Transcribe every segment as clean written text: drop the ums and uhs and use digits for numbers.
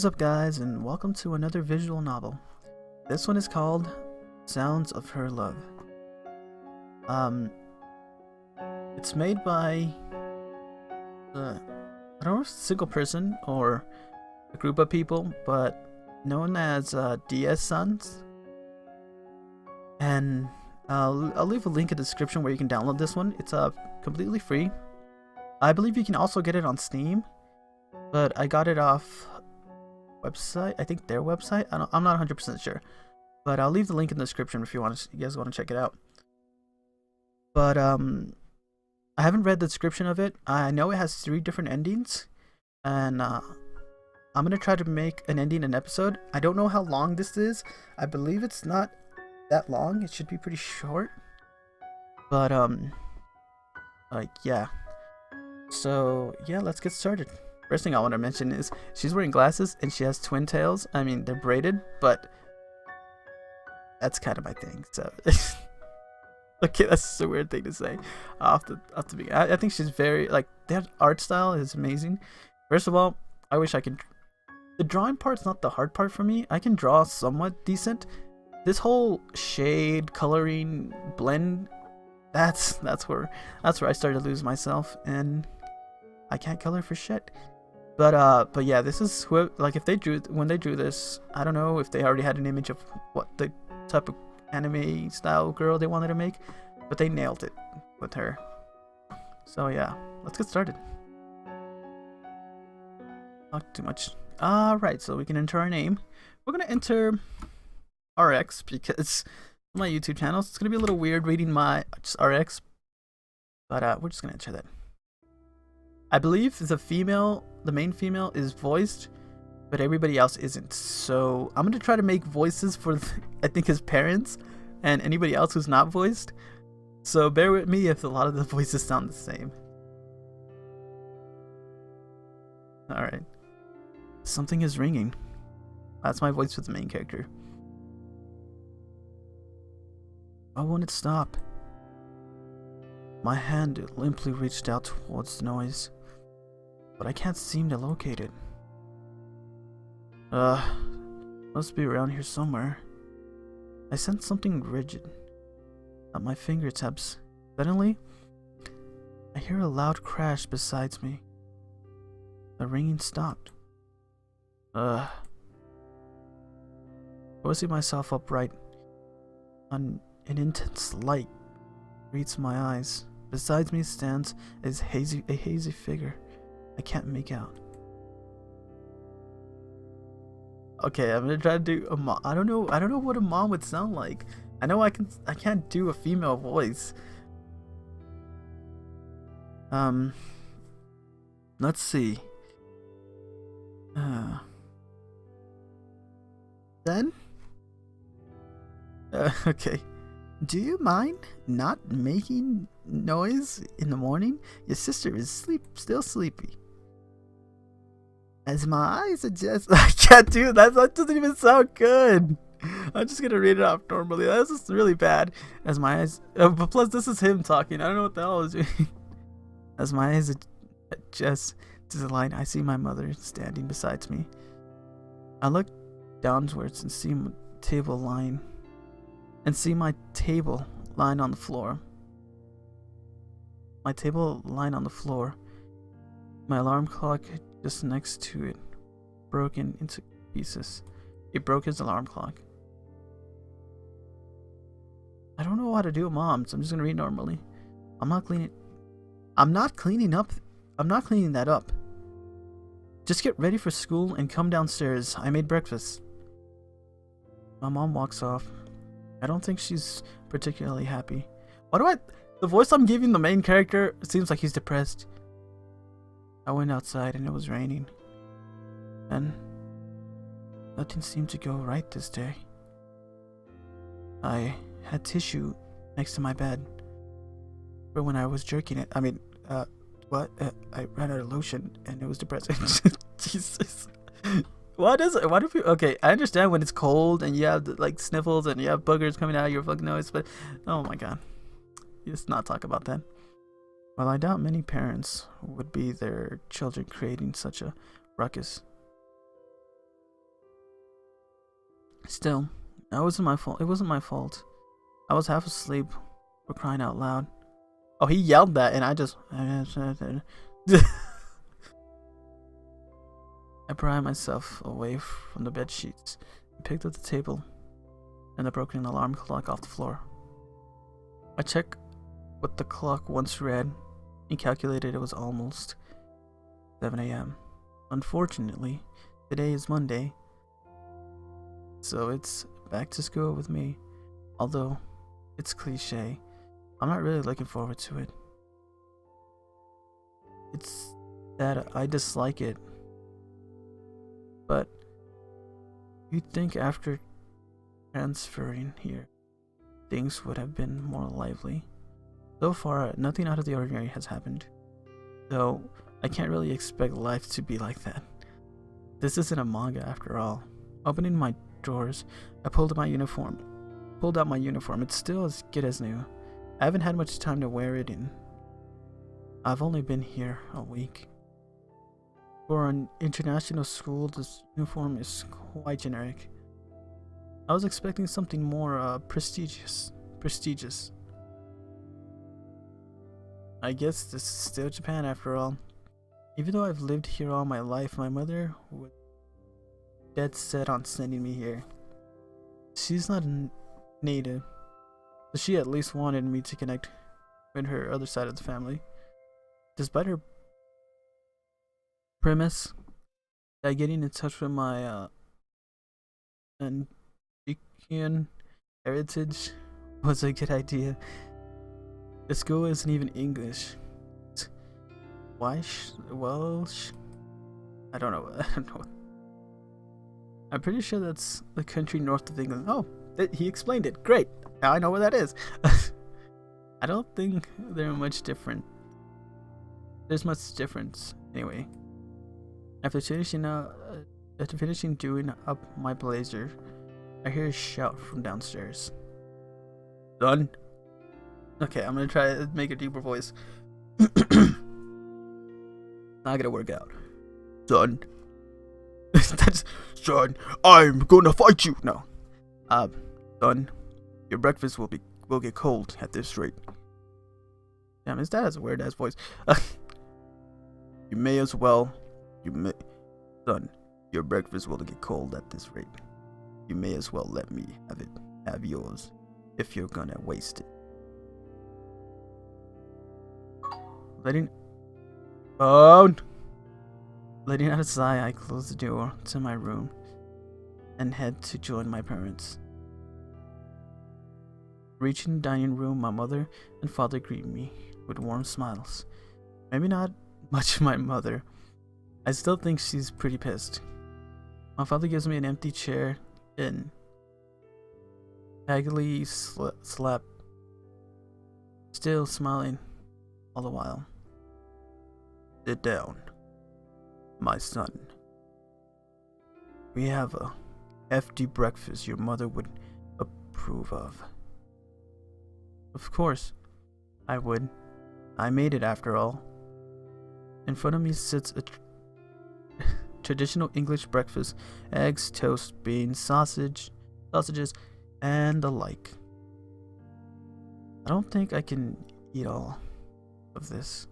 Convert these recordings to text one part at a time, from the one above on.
is up, guys, and welcome to another visual novel. This one is called Sounds of Her Love. It's made by I don't know if it's a single person or a group of people, but known as DS Sons. And I'll leave a link in the description where you can download this one. It's completely free. I believe you can also get it on Steam, but I got it off website. I think their website. I'm not 100% sure, but I'll leave the link in the description if you guys want to check it out. But I haven't read the description of it. I know it has 3 different endings, and I'm gonna try to make an ending an episode. I don't know how long this is. I believe it's not that long. It should be pretty short. But yeah. So yeah, let's get started. First thing I want to mention is she's wearing glasses and she has twin tails. I mean, they're braided, but that's kind of my thing. So okay, that's just a weird thing to say. I think she's very, like, their art style is amazing. First of all, I wish I could. The drawing part's not the hard part for me. I can draw somewhat decent. This whole shade, coloring, blend, that's where I started to lose myself, and I can't color for shit. But yeah, this is like, if when they drew this, I don't know if they already had an image of what the type of anime style girl they wanted to make, but they nailed it with her. So yeah, let's get started. Not too much. Alright, so we can enter our name. We're gonna enter RX because my YouTube channel, so it's gonna be a little weird reading my just RX, but we're just gonna enter that. I believe the main female is voiced, but everybody else isn't. So I'm gonna try to make voices for I think his parents and anybody else who's not voiced. So bear with me if a lot of the voices sound the same. Alright. Something is ringing. That's my voice for the main character. Why won't it stop? My hand limply reached out towards the noise, but I can't seem to locate it. Must be around here somewhere. I sense something rigid at my fingertips. Suddenly, I hear a loud crash beside me. The ringing stopped. Forcing myself upright, an intense light greets my eyes. Beside me stands a hazy figure I can't make out. Okay, I'm gonna try to do a mom. I don't know what a mom would sound like. I know I can't do a female voice. Let's see. Then? Okay. Do you mind not making noise in the morning? Your sister is still sleepy. As my eyes adjust, I can't do that. That doesn't even sound good. I'm just gonna read it off normally. That's just really bad. As my eyes, but plus this is him talking. I don't know what the hell is doing. As my eyes adjust to the light, I see my mother standing beside me. I look downwards and see my table lying. On the floor. My table lying on the floor. My alarm clock just next to it, broken into pieces. It broke his alarm clock. I don't know how to do a mom, so I'm just gonna read normally. I'm not cleaning that up. Just get ready for school and come downstairs. I made breakfast. My mom walks off. I don't think she's particularly happy. The voice I'm giving the main character seems like he's depressed. I went outside and it was raining. And nothing seemed to go right this day. I had tissue next to my bed. But when I was jerking it, I ran out of lotion and it was depressing. Jesus. What is it? Why do people? Okay, I understand when it's cold and you have like sniffles and you have boogers coming out of your fucking nose, but oh my god, let's not talk about that. Well, I doubt many parents would be their children creating such a ruckus. Still, that wasn't my fault. It wasn't my fault. I was half asleep, for crying out loud. Oh, he yelled that, and I just... I pried myself away from the bed sheets and picked up the table and the broken alarm clock off the floor. I checked what the clock once read and calculated it was almost 7 a.m. Unfortunately, today is Monday, so it's back to school with me. Although it's cliche, I'm not really looking forward to it. It's that I dislike it. But you'd think after transferring here, things would have been more lively. So far, nothing out of the ordinary has happened. Though, I can't really expect life to be like that. This isn't a manga after all. Opening my drawers, I pulled out my uniform. It's still as good as new. I haven't had much time to wear it in. I've only been here a week. For an international school, this uniform is quite generic. I was expecting something more prestigious. I guess this is still Japan after all. Even though I've lived here all my life, my mother was dead set on sending me here. She's not a native, but she at least wanted me to connect with her other side of the family. Despite her premise that getting in touch with my Indian heritage was a good idea, the school isn't even English. It's Welsh? I don't know. I'm pretty sure that's the country north of England. Oh, he explained it. Great. Now I know where that is. I don't think there's much difference anyway. After finishing doing up my blazer, I hear a shout from downstairs. Son? Okay, I'm gonna try to make a deeper voice. Not gonna work out. Son. Son, I'm gonna fight you. No. Son, your breakfast will get cold at this rate. Damn, his dad has a weird ass voice. Son, your breakfast will get cold at this rate. You may as well let me have yours, if you're gonna waste it. Letting out a sigh, I close the door to my room and head to join my parents. Reaching the dining room, my mother and father greet me with warm smiles. Maybe not much my mother. I still think she's pretty pissed. My father gives me an empty chair and haggardly slap, still smiling all the while. Sit down, my son. We have a hefty breakfast your mother would approve of. Of course, I would. I made it after all. In front of me sits a traditional English breakfast: eggs, toast, beans, sausages, and the like. I don't think I can eat all of this.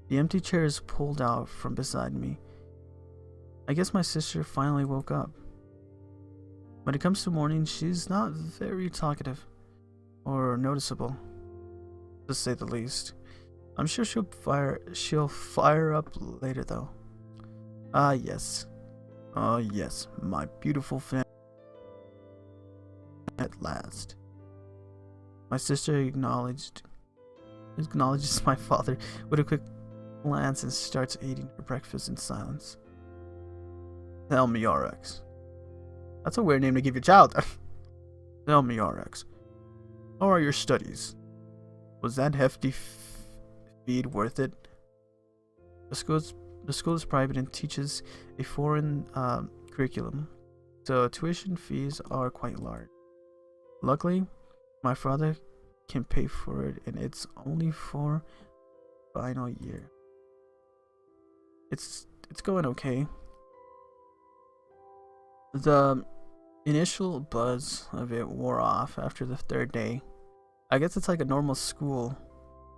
The empty chair is pulled out from beside me. I guess my sister finally woke up. When it comes to morning, she's not very talkative or noticeable, to say the least. I'm sure she'll fire up later though. Ah yes, my beautiful family at last. My sister acknowledges my father with a quick glance and starts eating her breakfast in silence. Tell me, Rx. That's a weird name to give your child. Tell me, Rx. How are your studies? Was that hefty feed worth it? The school is private and teaches a foreign curriculum, so tuition fees are quite large. Luckily, my father can pay for it, and it's only for final year. It's going okay. The Initial buzz of it wore off after the third day. I guess it's like a normal school,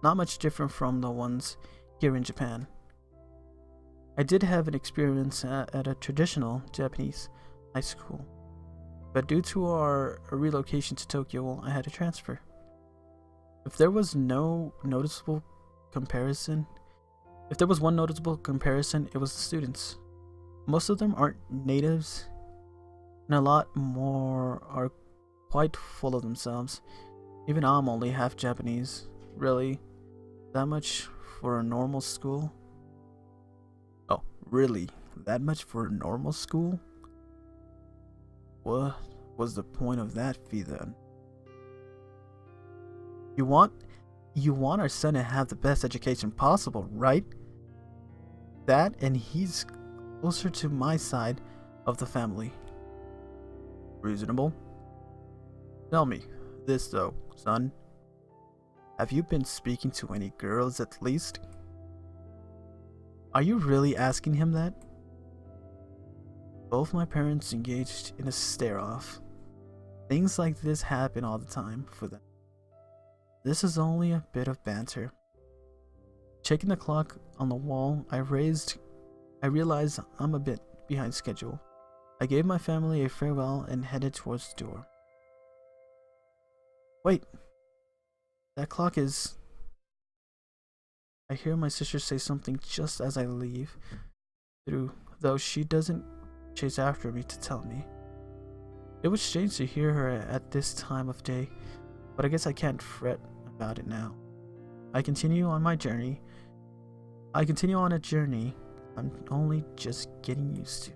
not much different from the ones here in Japan. I did have an experience at a traditional Japanese high school, but due to our relocation to Tokyo, I had to transfer. If there was no noticeable comparison, if there was one noticeable comparison, it was the students. Most of them aren't natives, and a lot more are quite full of themselves. Even I'm only half Japanese. Really? That much for a normal school? Oh, really? That much for a normal school? What was the point of that fee then? You want our son to have the best education possible, right? That, and he's closer to my side of the family. Reasonable. Tell me this though, son. Have you been speaking to any girls at least? Are you really asking him that? Both my parents engaged in a stare-off. Things like this happen all the time for them. This is only a bit of banter. Checking the clock on the wall, I realized I'm a bit behind schedule. I gave my family a farewell and headed towards the door. Wait, that clock is... I hear my sister say something just as I leave, though she doesn't chase after me to tell me. It was strange to hear her at this time of day, but I guess I can't fret about it now. I continue on a journey I'm only just getting used to.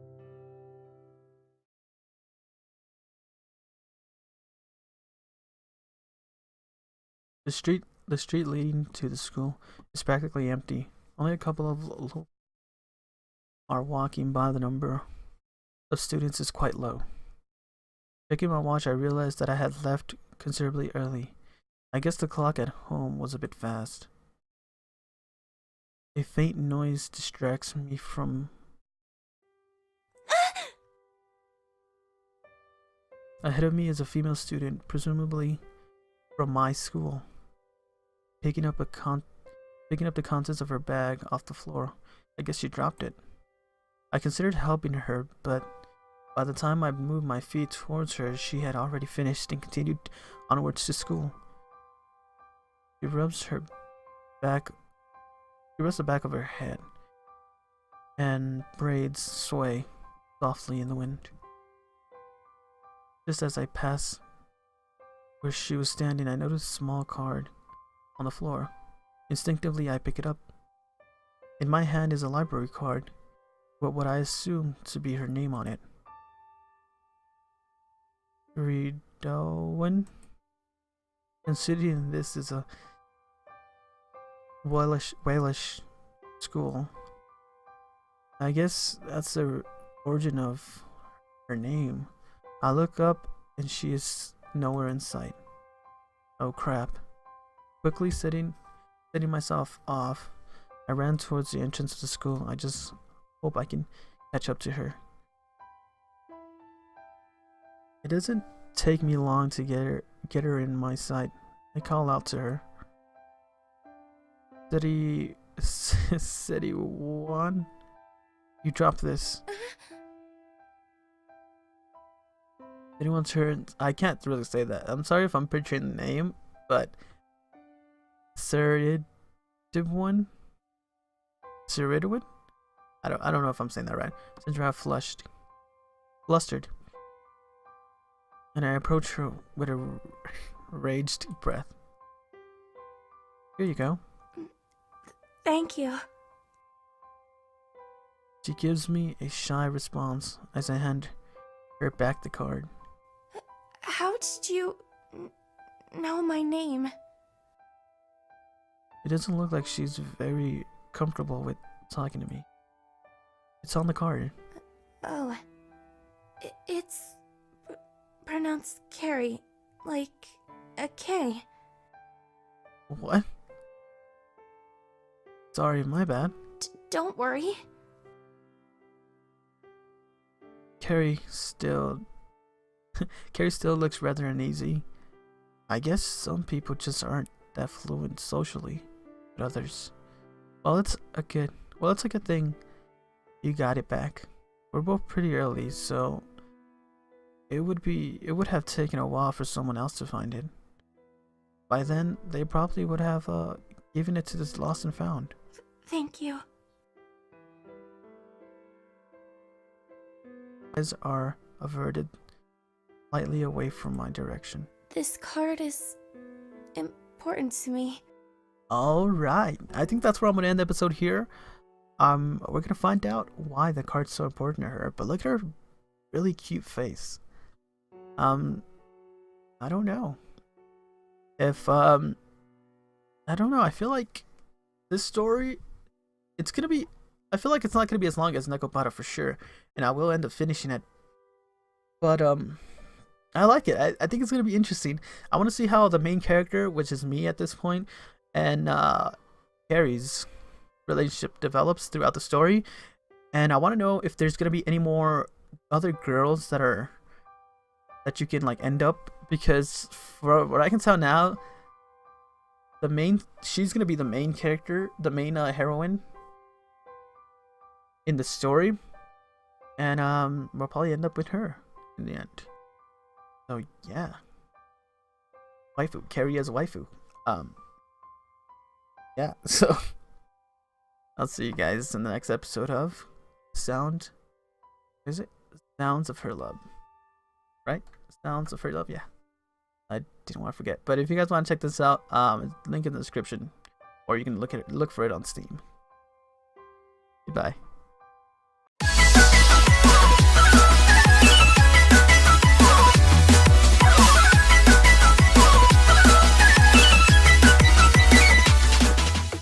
The street leading to the school is practically empty. Only a couple of are walking by. The number of students is quite low. Checking my watch, I realized that I had left considerably early. I guess the clock at home was a bit fast. A faint noise distracts me from... Ahead of me is a female student, presumably from my school, picking up the contents of her bag off the floor. I guess she dropped it. I considered helping her, but by the time I moved my feet towards her, she had already finished and continued onwards to school. She rubs the back of her head, and braids sway softly in the wind. Just as I pass where she was standing, I noticed a small card on the floor. Instinctively, I pick it up. In my hand is a library card with what I assume to be her name on it. Ridowen? Considering this is a Walish school, I guess that's the origin of her name. I look up and she is nowhere in sight. Oh crap. Quickly setting myself off, I ran towards the entrance of the school. I just hope I can catch up to her. It doesn't take me long to get her in my sight. I call out to her. City 1? You drop this. Anyone's turn. I can't really say that. I'm sorry if I'm picturing the name, but Ciridwin? Ciridwin? I don't know if I'm saying that right. Sindra flustered, and I approach her with a raged breath. Here you go. Thank you. She gives me a shy response as I hand her back the card. How did you know my name? It doesn't look like she's very comfortable with talking to me. It's on the card. Oh. It's pronounced Carrie, like a K. What? Sorry, my bad. Don't worry. Carrie still Carrie still looks rather uneasy. I guess some people just aren't that fluent socially, but others. Well, it's a good thing you got it back. We're both pretty early, so it would have taken a while for someone else to find it. By then, they probably would have given it to this lost and found. Thank you. Eyes are averted slightly away from my direction. This card is important to me. Alright, I think that's where I'm going to end the episode here. We're going to find out why the card's so important to her, but look at her really cute face. I don't know. If, I don't know, I feel like this story, I feel like it's not going to be as long as Nekopata for sure, and I will end up finishing it. But, I like it. I think it's going to be interesting. I want to see how the main character, which is me at this point, and Carrie's relationship develops throughout the story. And I want to know if there's going to be any more other girls that you can like end up, because for what I can tell now, she's going to be the main character, the main heroine in the story, and we'll probably end up with her in the end. So yeah, waifu, Carrie as waifu. Yeah, so I'll see you guys in the next episode of Sounds of Her Love, right? Sounds of Her Love. Yeah, I didn't want to forget. But if you guys want to check this out, link in the description, or you can look for it on Steam. Goodbye.